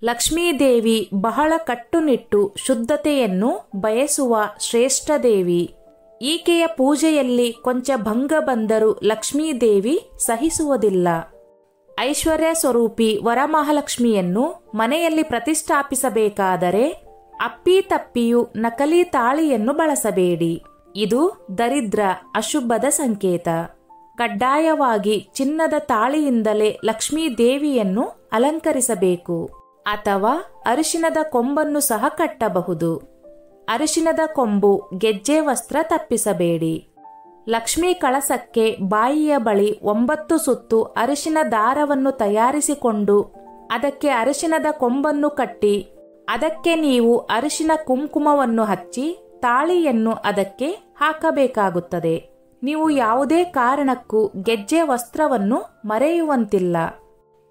ಲಕ್ಷ್ಮೀದೇವಿ ಬಹಳ ಕಟ್ಟುನಿಟ್ಟು ಶುದ್ಧತೆಯನ್ನು ಬಯಸುವ ಶ್ರೇಷ್ಠ ದೇವಿ. ಈಕೆಯ ಪೂಜೆಯಲ್ಲಿ ಕೊಂಚ ಭಂಗ ಬಂದರೂ ಲಕ್ಷ್ಮೀದೇವಿ ಸಹಿಸುವುದಿಲ್ಲ. ಐಶ್ವರ್ಯ ಸ್ವರೂಪಿ ವರಮಹಾಲಕ್ಷ್ಮಿಯನ್ನು ಮನೆಯಲ್ಲಿ ಪ್ರತಿಷ್ಠಾಪಿಸಬೇಕಾದರೆ ಅಪ್ಪಿತಪ್ಪಿಯೂ ನಕಲಿ ತಾಳಿಯನ್ನು ಬಳಸಬೇಡಿ. ಇದು ದರಿದ್ರ, ಅಶುಭದ ಸಂಕೇತ. ಕಡ್ಡಾಯವಾಗಿ ಚಿನ್ನದ ತಾಳಿಯಿಂದಲೇ ಲಕ್ಷ್ಮೀದೇವಿಯನ್ನು ಅಲಂಕರಿಸಬೇಕು. ಅಥವಾ ಅರಿಶಿನದ ಕೊಂಬನ್ನು ಸಹ ಕಟ್ಟಬಹುದು. ಅರಿಶಿನದ ಕೊಂಬು, ಗೆಜ್ಜೆ ವಸ್ತ್ರ ತಪ್ಪಿಸಬೇಡಿ. ಲಕ್ಷ್ಮೀ ಕಳಸಕ್ಕೆ ಬಾಯಿಯ ಬಳಿ 9 ಸುತ್ತು ಅರಿಶಿನ ದಾರವನ್ನು ತಯಾರಿಸಿಕೊಂಡು ಅದಕ್ಕೆ ಅರಿಶಿನದ ಕೊಂಬನ್ನು ಕಟ್ಟಿ ಅದಕ್ಕೆ ನೀವು ಅರಿಶಿನ ಕುಂಕುಮವನ್ನು ಹಚ್ಚಿ ತಾಳಿಯನ್ನು ಅದಕ್ಕೆ ಹಾಕಬೇಕಾಗುತ್ತದೆ. ನೀವು ಯಾವುದೇ ಕಾರಣಕ್ಕೂ ಗೆಜ್ಜೆ ವಸ್ತ್ರವನ್ನು ಮರೆಯುವಂತಿಲ್ಲ.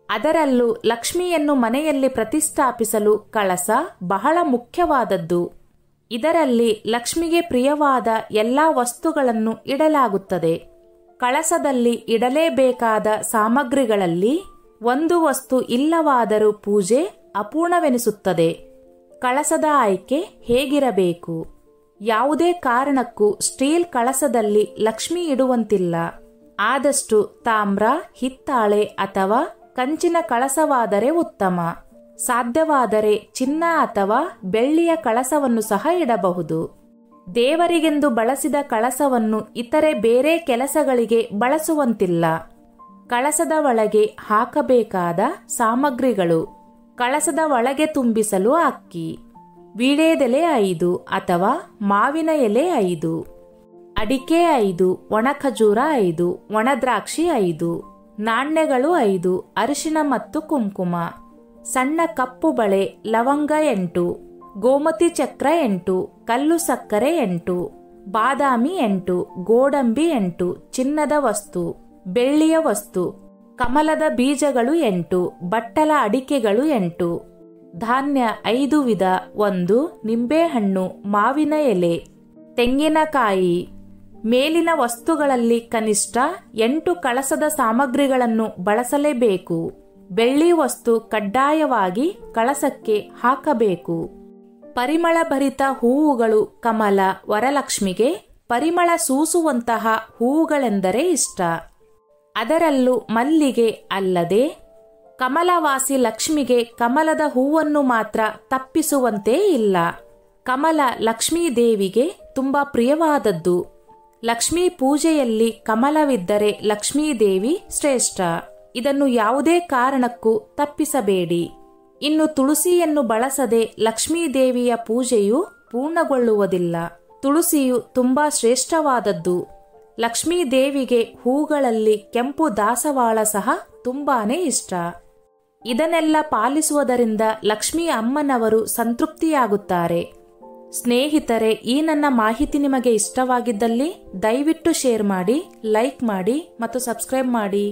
ಅದರಲ್ಲೂ ಲಕ್ಷ್ಮಿಯನ್ನು ಮನೆಯಲ್ಲಿ ಪ್ರತಿಷ್ಠಾಪಿಸಲು ಕಳಸ ಬಹಳ ಮುಖ್ಯವಾದದ್ದು. ಇದರಲ್ಲಿ ಲಕ್ಷ್ಮಿಗೆ ಪ್ರಿಯವಾದ ಎಲ್ಲ ವಸ್ತುಗಳನ್ನು ಇಡಲಾಗುತ್ತದೆ. ಕಳಸದಲ್ಲಿ ಇಡಲೇಬೇಕಾದ ಸಾಮಗ್ರಿಗಳಲ್ಲಿ ಒಂದು ವಸ್ತು ಇಲ್ಲವಾದರೂ ಪೂಜೆ ಅಪೂರ್ಣವೆನಿಸುತ್ತದೆ. ಕಳಸದ ಆಯ್ಕೆ ಹೇಗಿರಬೇಕು? ಯಾವುದೇ ಕಾರಣಕ್ಕೂ ಸ್ಟೀಲ್ ಕಳಸದಲ್ಲಿ ಲಕ್ಷ್ಮಿ ಇಡುವಂತಿಲ್ಲ. ಆದಷ್ಟು ತಾಮ್ರ, ಹಿತ್ತಾಳೆ ಅಥವಾ ಕಂಚಿನ ಕಳಸವಾದರೆ ಉತ್ತಮ. ಸಾಧ್ಯವಾದರೆ ಚಿನ್ನ ಅಥವಾ ಬೆಳ್ಳಿಯ ಕಳಸವನ್ನು ಸಹ ಇಡಬಹುದು. ದೇವರಿಗೆಂದು ಬಳಸಿದ ಕಳಸವನ್ನು ಇತರೆ ಬೇರೆ ಕೆಲಸಗಳಿಗೆ ಬಳಸುವಂತಿಲ್ಲ. ಕಳಸದ ಒಳಗೆ ಹಾಕಬೇಕಾದ ಸಾಮಗ್ರಿಗಳು: ಕಳಸದ ಒಳಗೆ ತುಂಬಿಸಲು ಅಕ್ಕಿ, ವೀಳ್ಯದೆಲೆ 5 ಅಥವಾ ಮಾವಿನ ಎಲೆ 5, ಅಡಿಕೆ 5, ಒಣ ಖಜೂರ 5, ಒಣ ದ್ರಾಕ್ಷಿ 5, ನಾಣ್ಯಗಳು 5, ಅರಿಶಿನ ಮತ್ತು ಕುಂಕುಮ, ಸಣ್ಣ ಕಪ್ಪು ಬಳೆ, ಲವಂಗ 8, ಗೋಮತಿ ಚಕ್ರ 8, ಕಲ್ಲು ಸಕ್ಕರೆ 8, ಬಾದಾಮಿ 8, ಗೋಡಂಬಿ 8, ಚಿನ್ನದ ವಸ್ತು, ಬೆಳ್ಳಿಯ ವಸ್ತು, ಕಮಲದ ಬೀಜಗಳು 8, ಬಟ್ಟಲ ಅಡಿಕೆಗಳು 8, ಧಾನ್ಯ 5 ವಿಧ, 1 ನಿಂಬೆಹಣ್ಣು, ಮಾವಿನ ಎಲೆ, ತೆಂಗಿನಕಾಯಿ. ಮೇಲಿನ ವಸ್ತುಗಳಲ್ಲಿ ಕನಿಷ್ಠ 8 ಕಳಸದ ಸಾಮಗ್ರಿಗಳನ್ನು ಬಳಸಲೇಬೇಕು. ಬೆಳ್ಳಿ ವಸ್ತು ಕಡ್ಡಾಯವಾಗಿ ಕಳಸಕ್ಕೆ ಹಾಕಬೇಕು. ಪರಿಮಳಭರಿತ ಹೂವುಗಳು ಕಮಲ, ವರಲಕ್ಷ್ಮಿಗೆ ಪರಿಮಳ ಸೂಸುವಂತಹ ಹೂವುಗಳೆಂದರೆ ಇಷ್ಟ. ಅದರಲ್ಲೂ ಮಲ್ಲಿಗೆ ಅಲ್ಲದೆ ಕಮಲವಾಸಿ ಲಕ್ಷ್ಮಿಗೆ ಕಮಲದ ಹೂವನ್ನು ಮಾತ್ರ ತಪ್ಪಿಸುವಂತೆ ಇಲ್ಲ. ಕಮಲ ಲಕ್ಷ್ಮೀದೇವಿಗೆ ತುಂಬಾ ಪ್ರಿಯವಾದದ್ದು. ಲಕ್ಷ್ಮೀ ಪೂಜೆಯಲ್ಲಿ ಕಮಲವಿದ್ದರೆ ಲಕ್ಷ್ಮೀದೇವಿ ಶ್ರೇಷ್ಠ. ಇದನ್ನು ಯಾವುದೇ ಕಾರಣಕ್ಕೂ ತಪ್ಪಿಸಬೇಡಿ. ಇನ್ನು ತುಳಸಿಯನ್ನು ಬಳಸದೆ ಲಕ್ಷ್ಮೀದೇವಿಯ ಪೂಜೆಯು ಪೂರ್ಣಗೊಳ್ಳುವುದಿಲ್ಲ. ತುಳಸಿಯು ತುಂಬಾ ಶ್ರೇಷ್ಠವಾದದ್ದು. ಲಕ್ಷ್ಮೀದೇವಿಗೆ ಹೂಗಳಲ್ಲಿ ಕೆಂಪು ದಾಸವಾಳ ಸಹ ತುಂಬಾನೇ ಇಷ್ಟ. ಇದನ್ನೆಲ್ಲ ಪಾಲಿಸುವುದರಿಂದ ಲಕ್ಷ್ಮೀ ಅಮ್ಮನವರು ಸಂತೃಪ್ತಿಯಾಗುತ್ತಾರೆ. ಸ್ನೇಹಿತರೆ, ಈ ನನ್ನ ಮಾಹಿತಿ ನಿಮಗೆ ಇಷ್ಟವಾಗಿದ್ದಲ್ಲಿ ದಯವಿಟ್ಟು ಶೇರ್ ಮಾಡಿ, ಲೈಕ್ ಮಾಡಿ ಮತ್ತು ಸಬ್ಸ್ಕ್ರೈಬ್ ಮಾಡಿ.